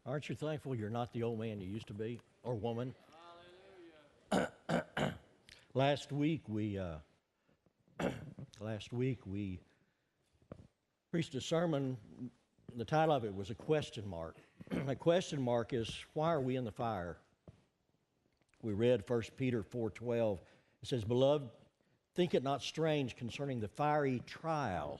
Aren't you thankful you're not the old man you used to be, or woman? Last week we preached a sermon. The title of it was a question mark. A question mark is, why are we in the fire? We read 1 Peter 4:12. It says, "Beloved, think it not strange concerning the fiery trial,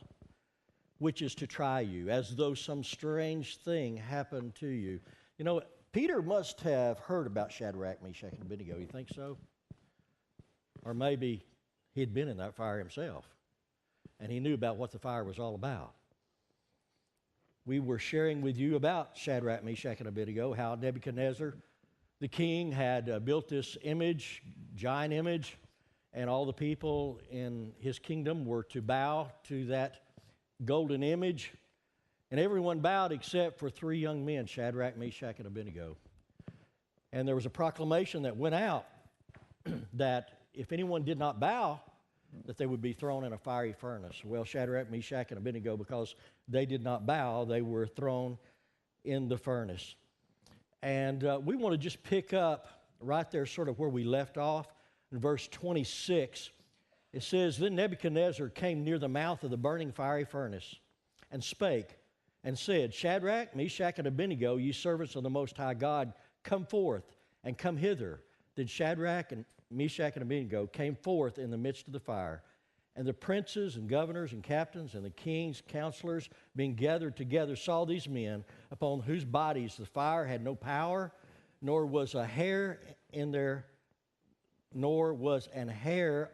which is to try you, as though some strange thing happened to you." You know, Peter must have heard about Shadrach, Meshach, and Abednego. You think so? Or maybe he'd been in that fire himself, and he knew about what the fire was all about. We were sharing with you about Shadrach, Meshach, and Abednego, how Nebuchadnezzar, the king, had built this image, giant image, and all the people in his kingdom were to bow to that golden image. And everyone bowed except for three young men, Shadrach, Meshach, and Abednego. And there was a proclamation that went out that if anyone did not bow, that they would be thrown in a fiery furnace. Well, Shadrach, Meshach, and Abednego, because they did not bow, they were thrown in the furnace. And we want to just pick up right there sort of where we left off in verse 26. It says, "Then Nebuchadnezzar came near the mouth of the burning fiery furnace and spake and said, Shadrach, Meshach, and Abednego, ye servants of the Most High God, come forth and come hither. Then Shadrach and Meshach and Abednego came forth in the midst of the fire. And the princes and governors and captains and the king's counselors, being gathered together, saw these men, upon whose bodies the fire had no power, nor was an hair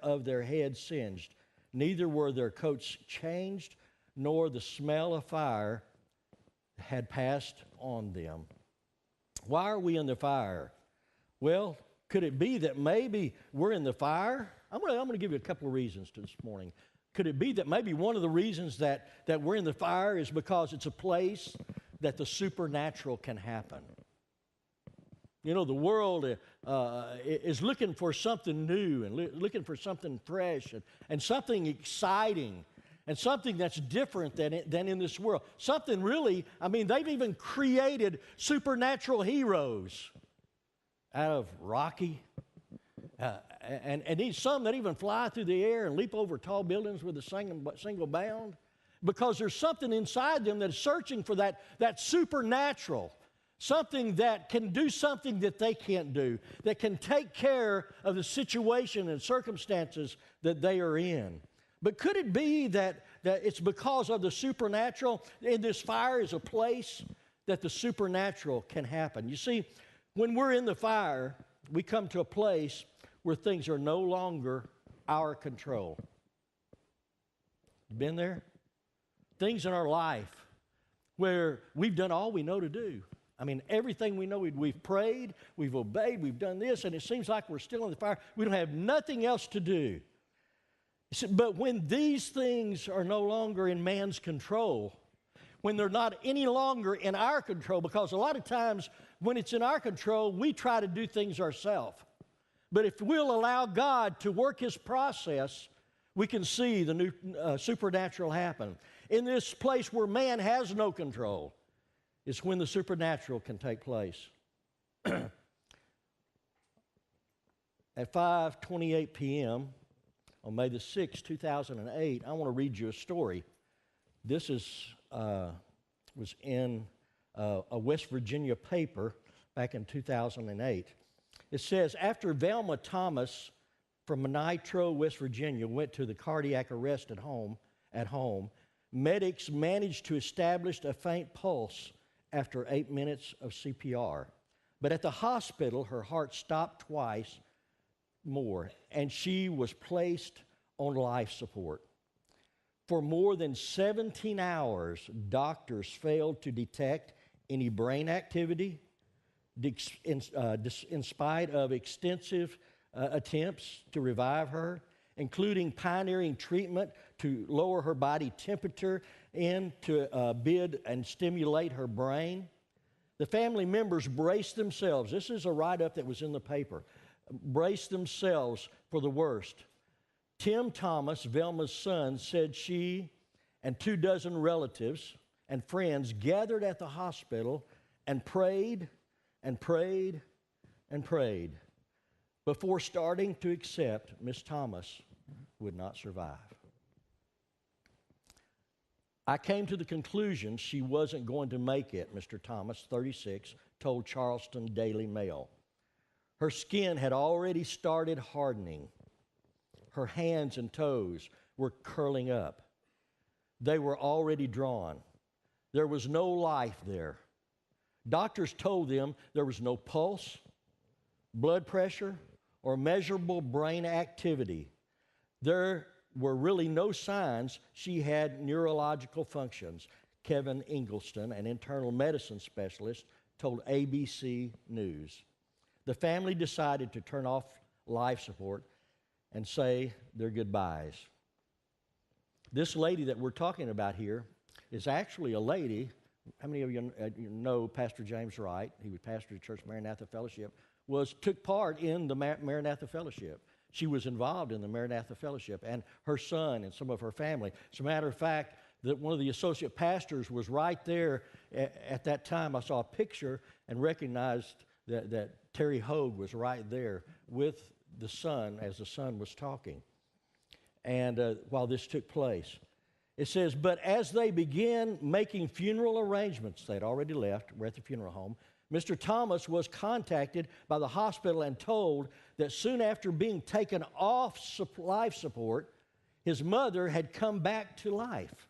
of their head singed. Neither were their coats changed, nor the smell of fire had passed on them." Why are we in the fire? Well, could it be that maybe we're in the fire? I'm going to give you a couple of reasons this morning. Could it be that maybe one of the reasons that we're in the fire is because it's a place that the supernatural can happen? You know, the world is looking for something new and looking for something fresh and something exciting and something that's different than in this world. Something really, they've even created supernatural heroes out of Rocky. And some that even fly through the air and leap over tall buildings with a single bound, because there's something inside them that's searching for that supernatural, something that can do something that they can't do, that can take care of the situation and circumstances that they are in. But could it be that it's because of the supernatural? In this fire is a place that the supernatural can happen. You see, when we're in the fire, we come to a place where things are no longer our control. Been there? Things in our life where we've done all we know to do. Everything we know, we've prayed, we've obeyed, we've done this, and it seems like we're still in the fire. We don't have nothing else to do. But when these things are no longer in man's control, when they're not any longer in our control, because a lot of times when it's in our control, we try to do things ourselves. But if we'll allow God to work His process, we can see the new supernatural happen. In this place where man has no control, it's when the supernatural can take place. At 5:28 p.m. on May the 6th, 2008, I want to read you a story. This was in a West Virginia paper back in 2008. It says, after Velma Thomas from Nitro, West Virginia, went to the cardiac arrest at home, medics managed to establish a faint pulse after 8 minutes of CPR. But at the hospital, her heart stopped twice more, and she was placed on life support. For more than 17 hours, doctors failed to detect any brain activity, in spite of extensive attempts to revive her, including pioneering treatment to lower her body temperature and to bid and stimulate her brain. The family members braced themselves. This is a write-up that was in the paper. Braced themselves for the worst. Tim Thomas, Velma's son, said she and 24 relatives and friends gathered at the hospital and prayed and prayed and prayed before starting to accept Miss Thomas would not survive. I came to the conclusion she wasn't going to make it, Mr. Thomas, 36, told Charleston Daily Mail. Her skin had already started hardening. Her hands and toes were curling up. They were already drawn. There was no life there. Doctors told them there was no pulse, blood pressure, or measurable brain activity. There were really no signs she had neurological functions, Kevin Ingleston, an internal medicine specialist, told ABC News. The family decided to turn off life support and say their goodbyes. This lady that we're talking about here is actually a lady. How many of you know Pastor James Wright? He was pastor of Church Maranatha Fellowship, took part in the Maranatha Fellowship. She was involved in the Maranatha Fellowship, and her son and some of her family. As a matter of fact, that one of the associate pastors was right there at that time. I saw a picture and recognized that Terry Hogue was right there with the son as the son was talking. And while this took place, it says, but as they began making funeral arrangements, they'd already left, we're at the funeral home, Mr. Thomas was contacted by the hospital and told that soon after being taken off life support, his mother had come back to life.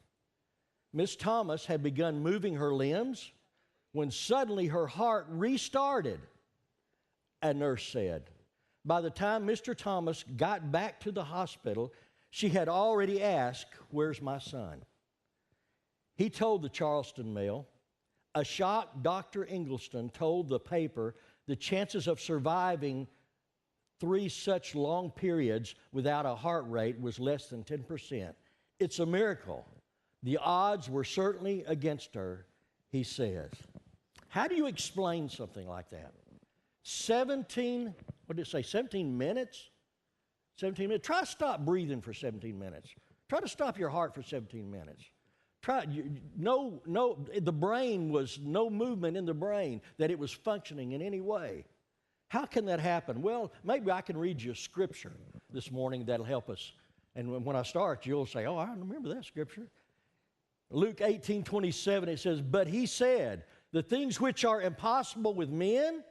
Miss Thomas had begun moving her limbs when suddenly her heart restarted, a nurse said. By the time Mr. Thomas got back to the hospital, she had already asked, "Where's my son?" He told the Charleston Mail, a shocked Dr. Ingleston told the paper the chances of surviving 3 such long periods without a heart rate was less than 10%. It's a miracle. The odds were certainly against her, he says. How do you explain something like that? 17 minutes? 17 minutes. Try to stop breathing for 17 minutes. Try to stop your heart for 17 minutes. The brain was no movement in the brain that it was functioning in any way. How can that happen? Well, maybe I can read you a scripture this morning that'll help us. And when I start, you'll say, oh, I remember that scripture. Luke 18:27, it says, but he said, the things which are impossible with men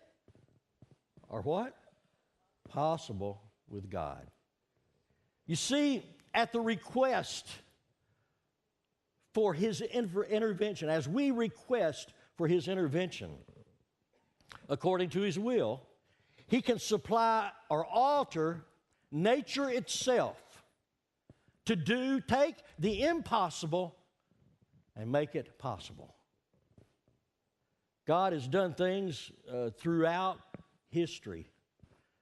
are what? Possible with God. You see, at the request for his intervention, as we request for his intervention, according to his will, he can supply or alter nature itself to take the impossible and make it possible. God has done things throughout history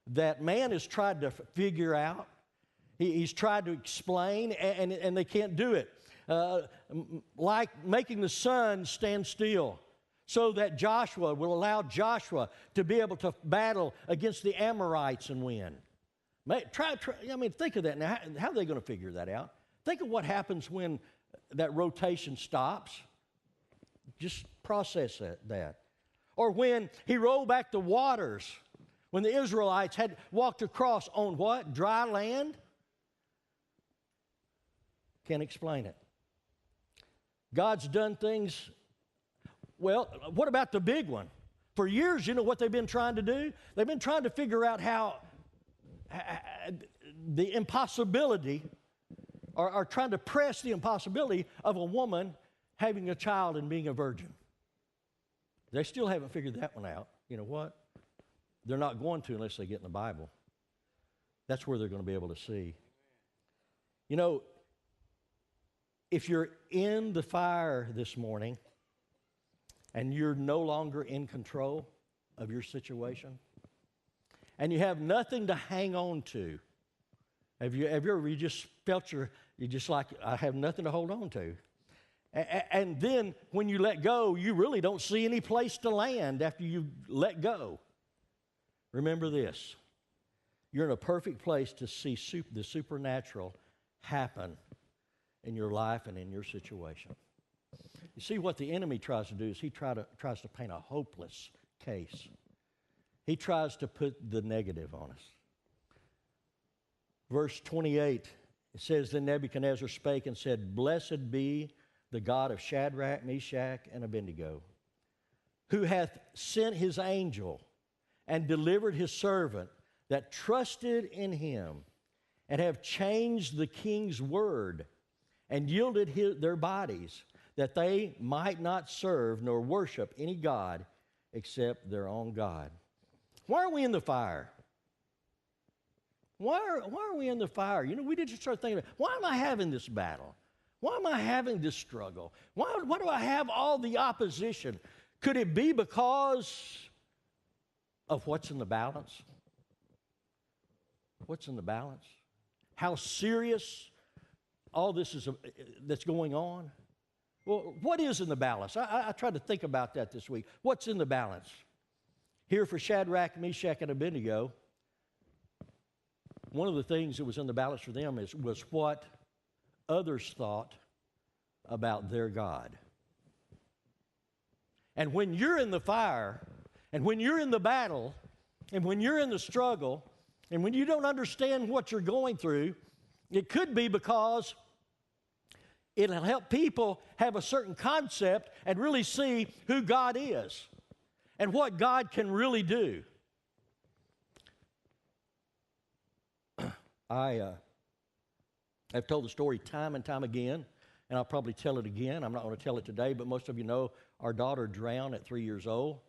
that man has tried to figure out. He's tried to explain, and they can't do it. Like making the sun stand still so that Joshua will allow Joshua to be able to battle against the Amorites and win. Think of that now. How are they going to figure that out? Think of what happens when that rotation stops. Just process that. Or when he rolled back the waters, when the Israelites had walked across on what? Dry land? Can't explain it. God's done things. Well, what about the big one? For years, you know what they've been trying to do? They've been trying to figure out how the impossibility, or trying to press the impossibility of a woman having a child and being a virgin. They still haven't figured that one out. You know what? They're not going to unless they get in the Bible. That's where they're going to be able to see. You know, if you're in the fire this morning and you're no longer in control of your situation and you have nothing to hang on to, have you ever just felt you're just like, I have nothing to hold on to? And then when you let go, you really don't see any place to land after you let go. Remember this. You're in a perfect place to see the supernatural happen in your life and in your situation. You see, what the enemy tries to do is he tries to paint a hopeless case. He tries to put the negative on us. Verse 28, it says, Then Nebuchadnezzar spake and said, Blessed be the God of Shadrach, Meshach, and Abednego, who hath sent his angel and delivered his servant that trusted in him, and have changed the king's word, and yielded their bodies, that they might not serve nor worship any god except their own God. Why are we in the fire? Why are we in the fire? You know, we did just start thinking, why am I having this battle? Why am I having this struggle? Why do I have all the opposition? Could it be because of what's in the balance? What's in the balance? How serious all this is that's going on? Well, what is in the balance? I tried to think about that this week. What's in the balance? Here for Shadrach, Meshach, and Abednego, one of the things that was in the balance for them was what others thought about their God. And when you're in the fire, and when you're in the battle, and when you're in the struggle, and when you don't understand what you're going through, it could be because it'll help people have a certain concept and really see who God is and what God can really do. I've told the story time and time again, and I'll probably tell it again. I'm not going to tell it today, but most of you know our daughter drowned at 3 years old.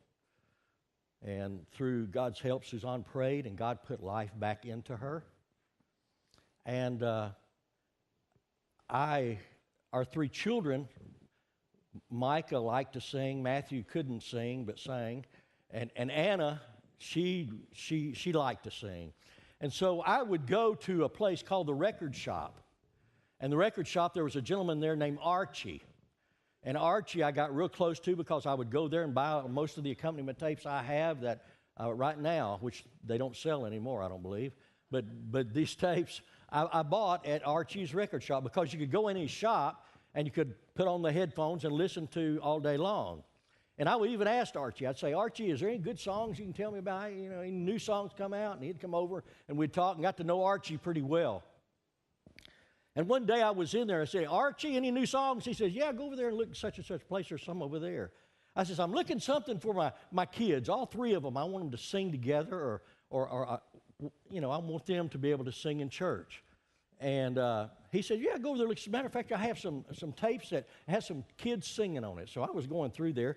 And through God's help, Suzanne prayed, and God put life back into her. And our 3 children, Micah liked to sing. Matthew couldn't sing, but sang. And Anna, she liked to sing. And so I would go to a place called the record shop. And the record shop, there was a gentleman there named Archie. And Archie I got real close to because I would go there and buy most of the accompaniment tapes I have that right now, which they don't sell anymore, I don't believe. But these tapes I bought at Archie's record shop because you could go in his shop and you could put on the headphones and listen to all day long. And I would even ask Archie, I'd say, Archie, is there any good songs you can tell me about? You know, any new songs come out? And he'd come over and we'd talk and got to know Archie pretty well. And one day I was in there, I said, Archie, any new songs? He says, yeah, go over there and look at such and such place. There's some over there. I says, I'm looking something for my kids, all 3 of them. I want them to sing together or you know, I want them to be able to sing in church. And he said, yeah, go over there. As a matter of fact, I have some tapes that has some kids singing on it. So I was going through there,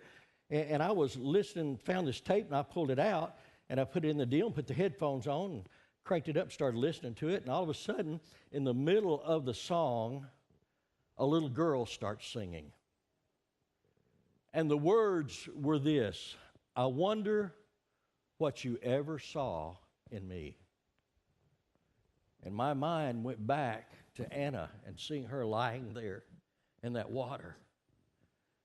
and I was listening, found this tape, and I pulled it out, and I put it in the deal and put the headphones on and cranked it up, started listening to it, and all of a sudden, in the middle of the song, a little girl starts singing. And the words were this: I wonder what you ever saw in me. And my mind went back to Anna and seeing her lying there in that water.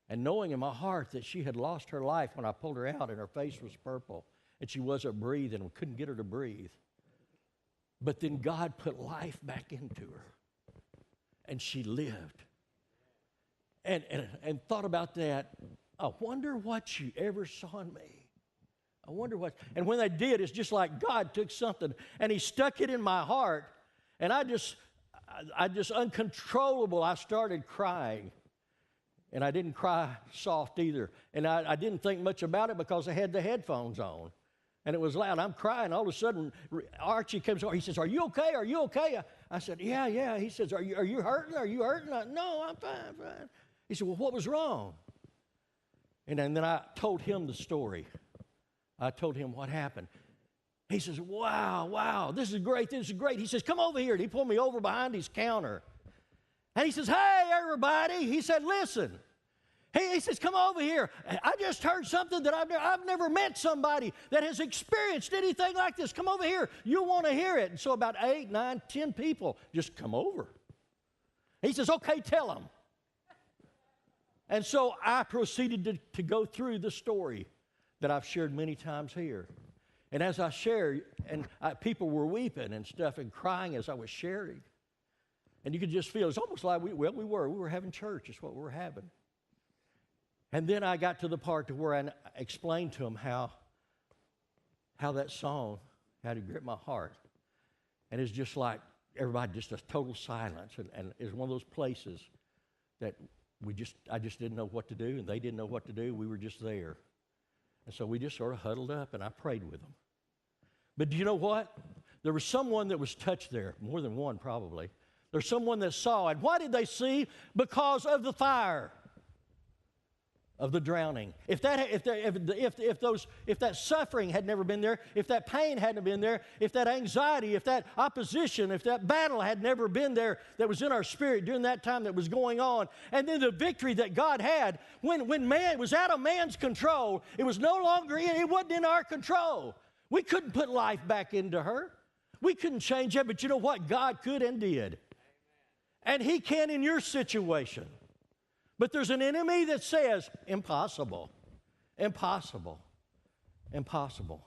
And knowing in my heart that she had lost her life when I pulled her out and her face was purple and she wasn't breathing and we couldn't get her to breathe. But then God put life back into her, and she lived. And thought about that. I wonder what you ever saw in me. I wonder what. And when they did, it's just like God took something and He stuck it in my heart, and I just uncontrollable. I started crying, and I didn't cry soft either. And I didn't think much about it because I had the headphones on. And it was loud. I'm crying. All of a sudden, Archie comes over. He says, are you okay? Are you okay? I said, yeah. He says, are you hurting? Are you hurting? No, I'm fine. He said, well, what was wrong? And then I told him the story. I told him what happened. He says, wow, this is great. He says, come over here. And he pulled me over behind his counter. And he says, hey, everybody. He said, listen. He says, come over here. I just heard something that I've never met somebody that has experienced anything like this. Come over here. You'll want to hear it. And so about 8, 9, 10 people just come over. He says, okay, tell them. And so I proceeded to go through the story that I've shared many times here. And as I shared, and people were weeping and stuff and crying as I was sharing. And you could just feel, it's almost like we were having church. It's what we were having. And then I got to the part to where I explained to them how that song had to grip my heart. And it's just like everybody, just a total silence. And it's one of those places that I just didn't know what to do, and they didn't know what to do. We were just there. And so we just sort of huddled up, and I prayed with them. But do you know what? There was someone that was touched there, more than one probably. There's someone that saw. And why did they see? Because of the fire of the drowning. If that suffering had never been there, if that pain hadn't been there, if that anxiety, if that opposition, if that battle had never been there that was in our spirit during that time that was going on, and then the victory that God had when man was out of man's control, it was no longer it wasn't in our control. We couldn't put life back into her. We couldn't change it, but you know what? God could and did. And He can in your situation. But there's an enemy that says, impossible, impossible, impossible.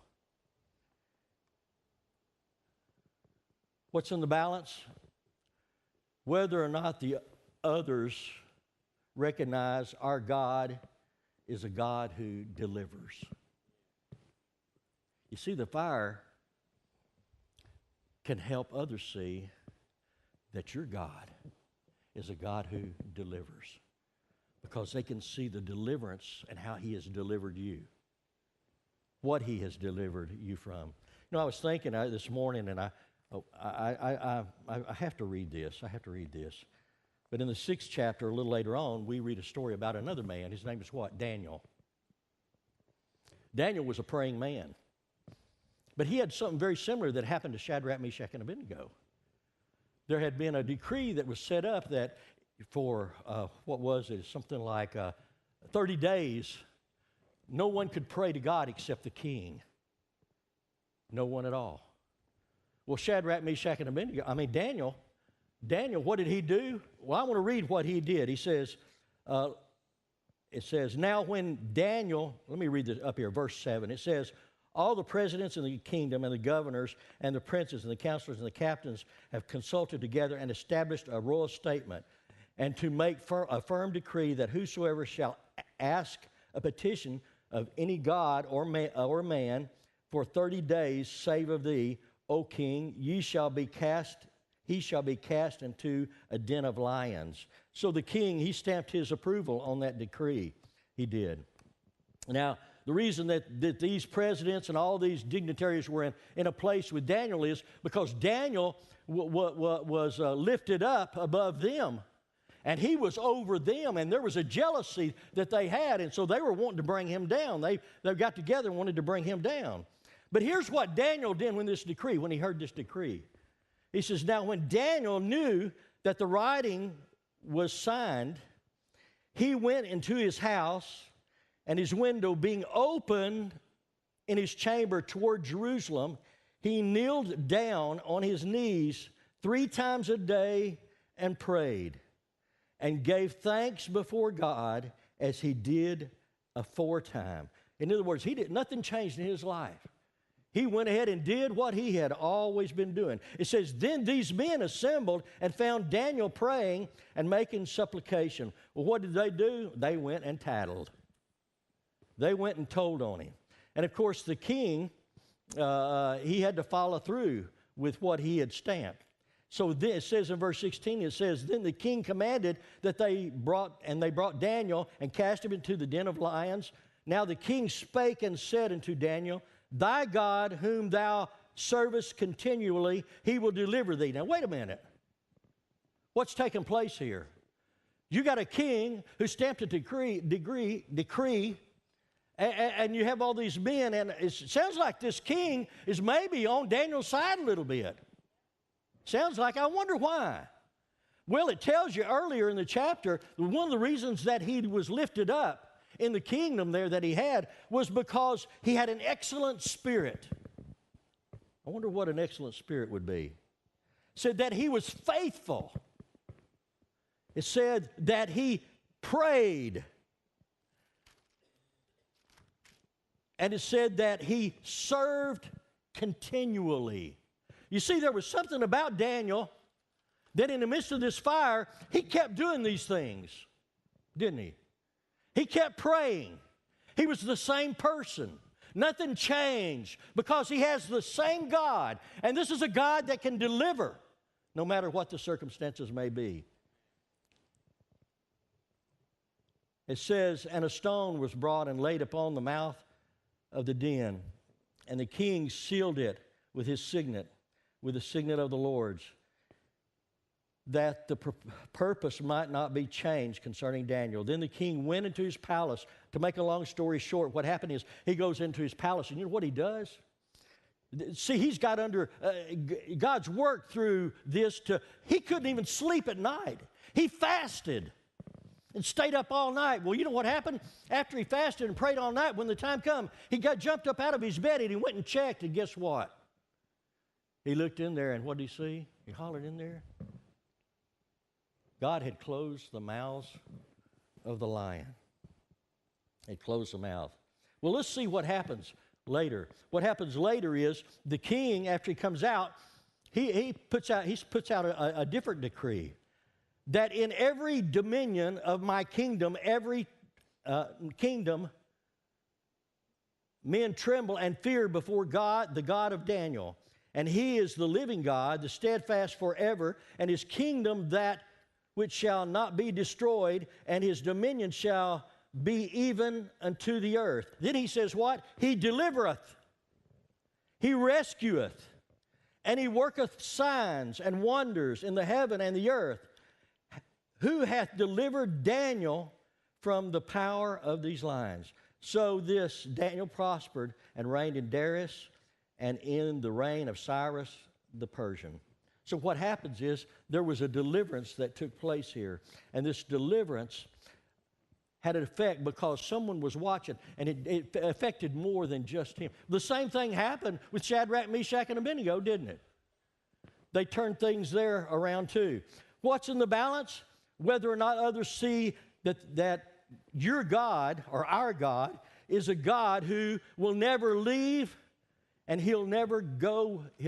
What's in the balance? Whether or not the others recognize our God is a God who delivers. You see, the fire can help others see that your God is a God who delivers, because they can see the deliverance and how He has delivered you, what He has delivered you from. You know, I was thinking this morning, and I have to read this. I have to read this. But in the 6th chapter, a little later on, we read a story about another man. His name is what? Daniel. Daniel was a praying man. But he had something very similar that happened to Shadrach, Meshach, and Abednego. There had been a decree that was set up that for, something like 30 days, no one could pray to God except the king. No one at all. Well, Shadrach, Meshach, and Abednego, Daniel, what did he do? Well, I want to read what he did. He says, it says, now when Daniel, let me read this up here, verse 7. It says, all the presidents in the kingdom and the governors and the princes and the counselors and the captains have consulted together and established a royal statement, and to make a firm decree that whosoever shall ask a petition of any god or man for 30 days, save of thee, O king, he shall be cast into a den of lions. So the king, he stamped his approval on that decree. He did. Now, the reason that these presidents and all these dignitaries were in a place with Daniel is because Daniel was lifted up above them. And he was over them, and there was a jealousy that they had, and so they were wanting to bring him down. They got together and wanted to bring him down. But here's what Daniel did when he heard this decree. He says, now when Daniel knew that the writing was signed, he went into his house, and his window being open in his chamber toward Jerusalem, he kneeled down on his knees 3 times a day and prayed and gave thanks before God as he did aforetime. In other words, nothing changed in his life. He went ahead and did what he had always been doing. It says, then these men assembled and found Daniel praying and making supplication. Well, what did they do? They went and tattled. They went and told on him. And of course, the king, he had to follow through with what he had stamped. So it says in verse 16, it says, then the king commanded that they brought Daniel and cast him into the den of lions. Now the king spake and said unto Daniel, thy God whom thou servest continually, he will deliver thee. Now wait a minute. What's taking place here? You got a king who stamped a decree, and you have all these men, and it sounds like this king is maybe on Daniel's side a little bit. Sounds like, I wonder why. Well, it tells you earlier in the chapter, one of the reasons that he was lifted up in the kingdom there that he had was because he had an excellent spirit. I wonder what an excellent spirit would be. It said that he was faithful. It said that he prayed. And it said that he served continually. You see, there was something about Daniel that in the midst of this fire, he kept doing these things, didn't he? He kept praying. He was the same person. Nothing changed because he has the same God. And this is a God that can deliver no matter what the circumstances may be. It says, and a stone was brought and laid upon the mouth of the den, and the king sealed it with his signet, with the signet of the Lord's, that the purpose might not be changed concerning Daniel. Then the king went into his palace. To make a long story short, what happened is he goes into his palace, and you know what he does? See, he's got under God's work through this he couldn't even sleep at night. He fasted and stayed up all night. Well, you know what happened? After he fasted and prayed all night, when the time come, he jumped up out of his bed and he went and checked, and guess what? He looked in there, and what did he see? He hollered in there. God had closed the mouths of the lion. He closed the mouth. Well, let's see what happens later. What happens later is the king, after he comes out, he puts out a different decree, that in every dominion of my kingdom, every kingdom, men tremble and fear before God, the God of Daniel. And he is the living God, the steadfast forever, and his kingdom that which shall not be destroyed, and his dominion shall be even unto the earth. Then he says what? He delivereth, he rescueth, and he worketh signs and wonders in the heaven and the earth. Who hath delivered Daniel from the power of these lions? So this Daniel prospered and reigned in Darius and in the reign of Cyrus the Persian. So what happens is there was a deliverance that took place here. And this deliverance had an effect because someone was watching, and it affected more than just him. The same thing happened with Shadrach, Meshach, and Abednego, didn't it? They turned things there around too. What's in the balance? Whether or not others see that your God or our God is a God who will never leave, and he'll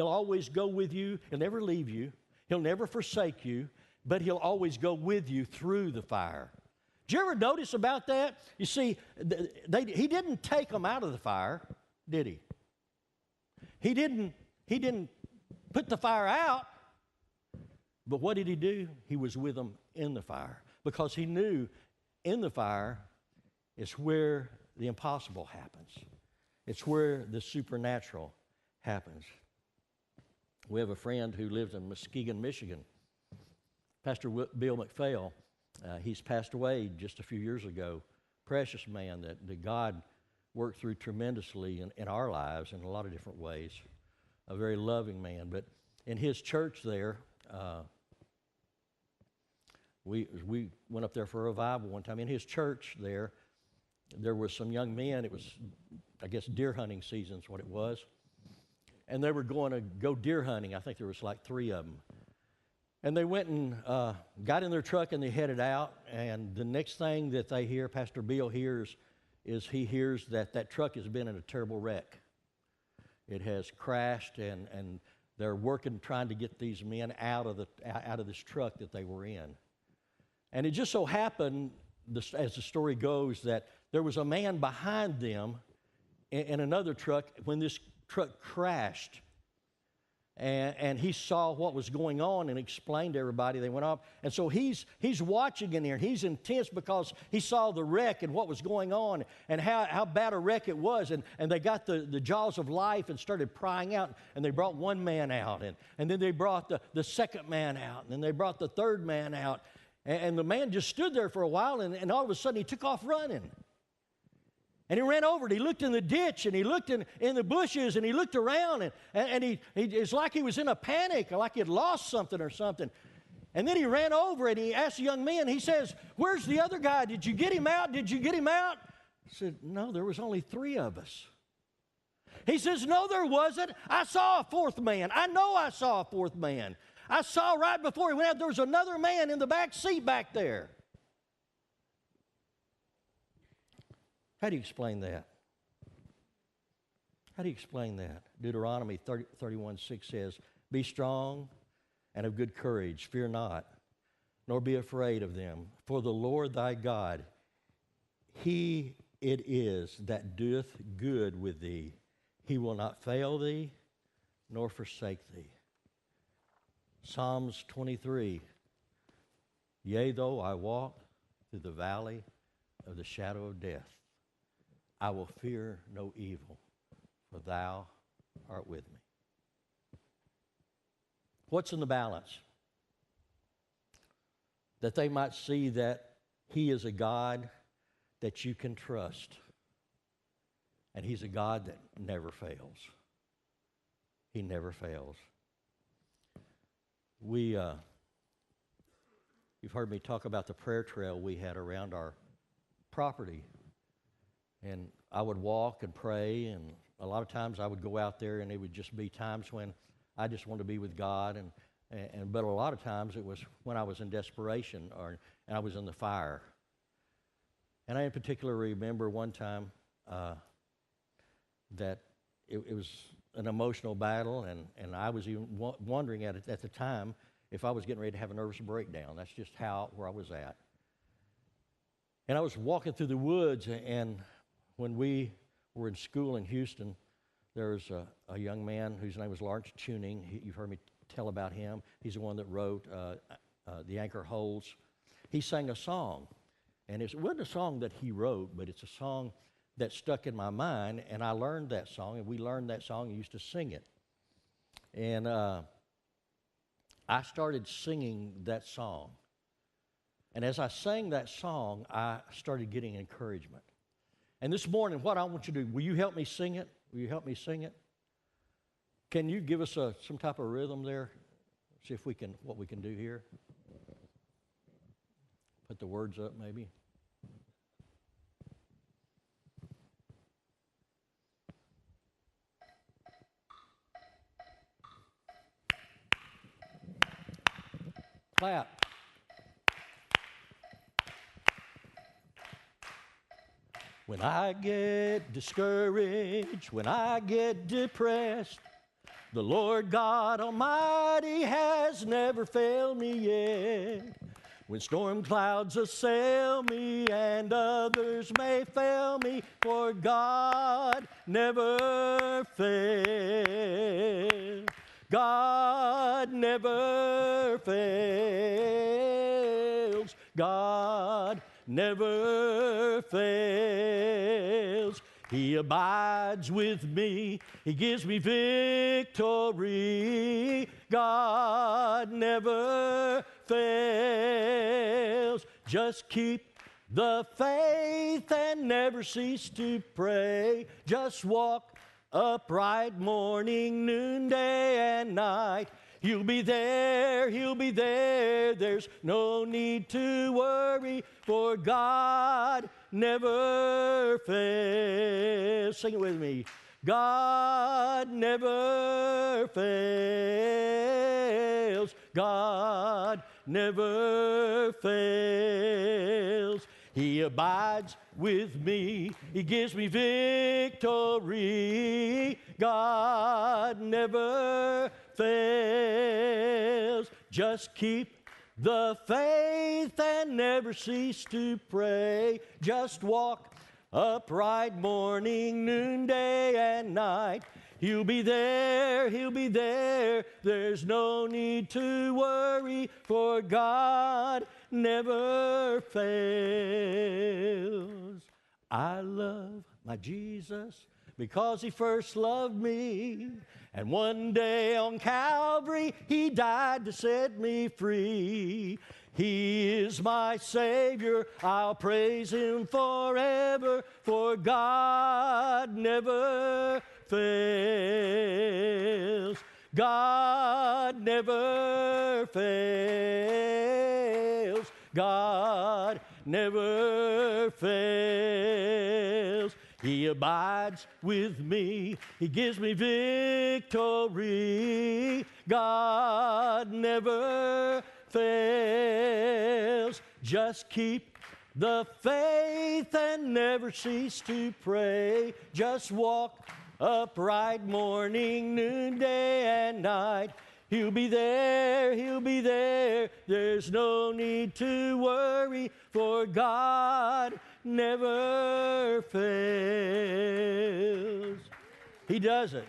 always go with you. He'll never leave you. He'll never forsake you, but he'll always go with you through the fire. Did you ever notice about that? You see, he didn't take them out of the fire, did he? He didn't put the fire out, but what did he do? He was with them in the fire, because he knew in the fire is where the impossible happens. It's where the supernatural happens. We have a friend who lives in Muskegon, Michigan, Pastor Bill McPhail. He's passed away just a few years ago. Precious man that God worked through tremendously in our lives in a lot of different ways. A very loving man. But in his church there, we went up there for a revival one time. In his church there were some young men. It was, I guess, deer hunting season is what it was. And they were going to go deer hunting. I think there was like 3 of them. And they went and got in their truck and they headed out. And the next thing that they hear, Pastor Bill hears, is he hears that truck has been in a terrible wreck. It has crashed, and they're working, trying to get these men out of this truck that they were in. And it just so happened, as the story goes, that there was a man behind them in another truck when this truck crashed. And he saw what was going on and explained to everybody. They went off. And so he's watching in there. And he's intense because he saw the wreck and what was going on and how bad a wreck it was. And they got the jaws of life and started prying out. And they brought one man out. And then they brought the second man out. And then they brought the third man out. And the man just stood there for a while. And all of a sudden he took off running. And he ran over and he looked in the ditch and he looked in the bushes and he looked around and it's like he was in a panic, like he had lost something or something. And then he ran over and he asked the young man, he says, "Where's the other guy? Did you get him out? Did you get him out?" I said, "No, there was only 3 of us." He says, "No, there wasn't. I saw a 4th man. I know I saw a 4th man. I saw right before he went out, there was another man in the back seat back there." How do you explain that? How do you explain that? Deuteronomy 31:6 says, "Be strong and of good courage, fear not, nor be afraid of them. For the Lord thy God, He it is that doeth good with thee. He will not fail thee, nor forsake thee. Psalms 23, yea, though I walk through the valley of the shadow of death, I will fear no evil, for thou art with me. What's in the balance? That they might see that He is a God that you can trust, and He's a God that never fails. He never fails. You've heard me talk about the prayer trail we had around our property. And I would walk and pray, and a lot of times I would go out there, and it would just be times when I just wanted to be with God. But a lot of times it was when I was in desperation and I was in the fire. And I in particular remember one time that it was an emotional battle, and I was even wondering at the time if I was getting ready to have a nervous breakdown. That's just where I was at. And I was walking through the woods, and when we were in school in Houston, there was a young man whose name was Lawrence Tuning. You've heard me tell about him. He's the one that wrote The Anchor Holds. He sang a song, and it wasn't a song that he wrote, but it's a song that stuck in my mind, and I learned that song, and we learned that song and used to sing it. And I started singing that song. And as I sang that song, I started getting encouragement. And this morning, what I want you to do, will you help me sing it? Will you help me sing it? Can you give us some type of rhythm there? See if what we can do here. Put the words up, maybe. Clap. When I get discouraged, when I get depressed, the Lord God Almighty has never failed me yet. When storm clouds assail me and others may fail me, for God never fails. God never fails. God never fails. He abides with me. He gives me victory. God never fails. Just keep the faith and never cease to pray. Just walk upright morning, noonday, and night. He'll be there, He'll be there. There's no need to worry, for God never fails. Sing it with me. God never fails. God never fails. He abides with me. He gives me victory. God never fails. Just keep the faith and never cease to pray. Just walk upright morning, noonday, and night. He'll be there, He'll be there. There's no need to worry, for God never fails. I love my Jesus because He first loved me. And one day on Calvary, He died to set me free. He is my Savior, I'll praise Him forever, for God never fails. God never fails. God never fails. He abides with me. He gives me victory. God never fails. Just keep the faith and never cease to pray. Just walk upright morning, noonday, and night. He'll be there, He'll be there. There's no need to worry, for God never fails. He doesn't.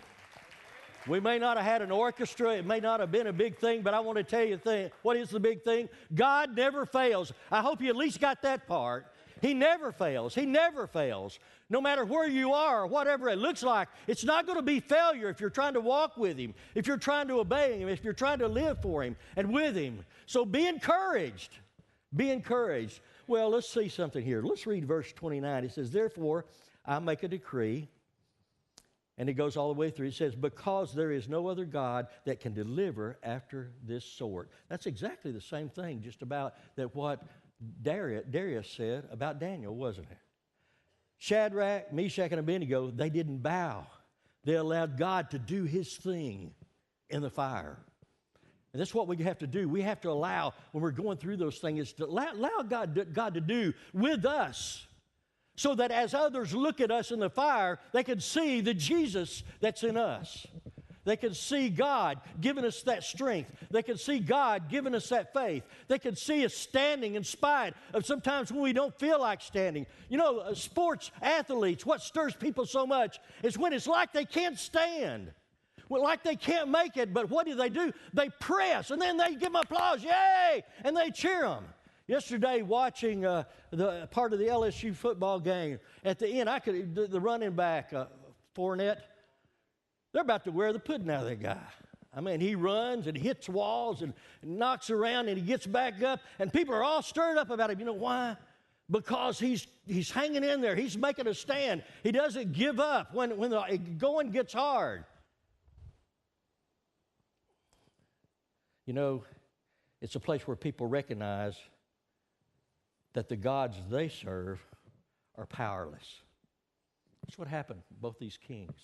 We may not have had an orchestra. It may not have been a big thing, but I want to tell you what is the big thing? God never fails. I hope you at least got that part. He never fails. He never fails. No matter where you are, whatever it looks like, it's not going to be failure if you're trying to walk with Him, if you're trying to obey Him, if you're trying to live for Him and with Him. So be encouraged. Be encouraged. Well, let's see something here. Let's read verse 29. It says, therefore, I make a decree. And it goes all the way through. It says, because there is no other God that can deliver after this sort. That's exactly the same thing, just about that what Darius said about Daniel, wasn't it? Shadrach, Meshach, and Abednego, they didn't bow. They allowed God to do His thing in the fire. And that's what we have to do. We have to allow, when we're going through those things, is to allow God to do with us, so that as others look at us in the fire, they can see the Jesus that's in us. They can see God giving us that strength. They can see God giving us that faith. They can see us standing in spite of sometimes when we don't feel like standing. You know, sports athletes, what stirs people so much is when it's like they can't stand. Well, like they can't make it, but what do? They press, and then they give them applause, yay, and they cheer them. Yesterday, watching the part of the LSU football game, at the end, the running back, Fournette, they're about to wear the pudding out of that guy. I mean, he runs and hits walls and knocks around and he gets back up, and people are all stirred up about him. You know why? Because he's hanging in there. He's making a stand. He doesn't give up when the going gets hard. You know, it's a place where people recognize that the gods they serve are powerless. That's what happened to both these kings.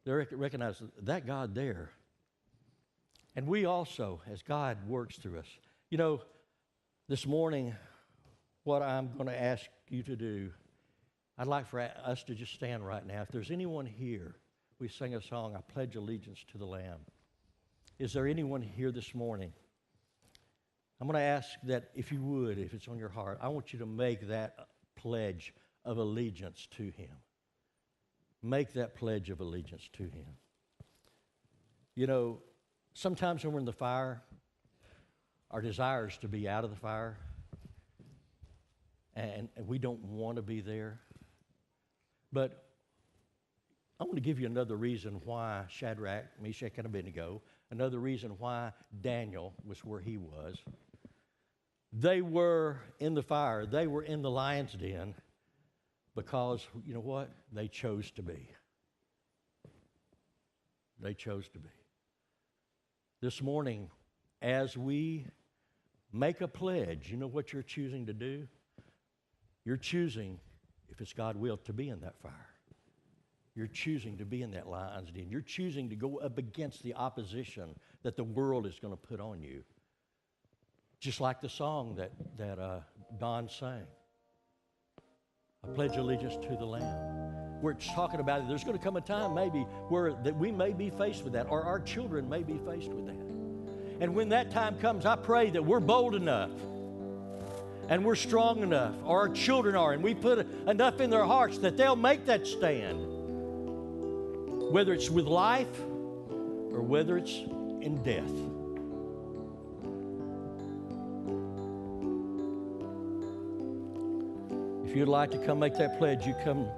They recognize that God there. And we also, as God works through us. You know, this morning, what I'm going to ask you to do, I'd like for us to just stand right now. If there's anyone here, we sing a song, I pledge allegiance to the Lamb. Is there anyone here this morning? I'm going to ask that if you would, if it's on your heart, I want you to make that pledge of allegiance to Him. Make that pledge of allegiance to Him. You know, sometimes when we're in the fire, our desire is to be out of the fire, and we don't want to be there. But I want to give you another reason why Shadrach, Meshach, and Abednego, another reason why Daniel was where he was. They were in the fire. They were in the lion's den because, you know what? They chose to be. They chose to be. This morning, as we make a pledge, you know what you're choosing to do? You're choosing, if it's God's will, to be in that fire. You're choosing to be in that lion's den. You're choosing to go up against the opposition that the world is going to put on you. Just like the song that Don sang. I pledge allegiance to the Lamb. We're talking about it. There's going to come a time maybe where that we may be faced with that, or our children may be faced with that. And when that time comes, I pray that we're bold enough and we're strong enough, or our children are, and we put enough in their hearts that they'll make that stand. Whether it's with life or whether it's in death. If you'd like to come make that pledge, you come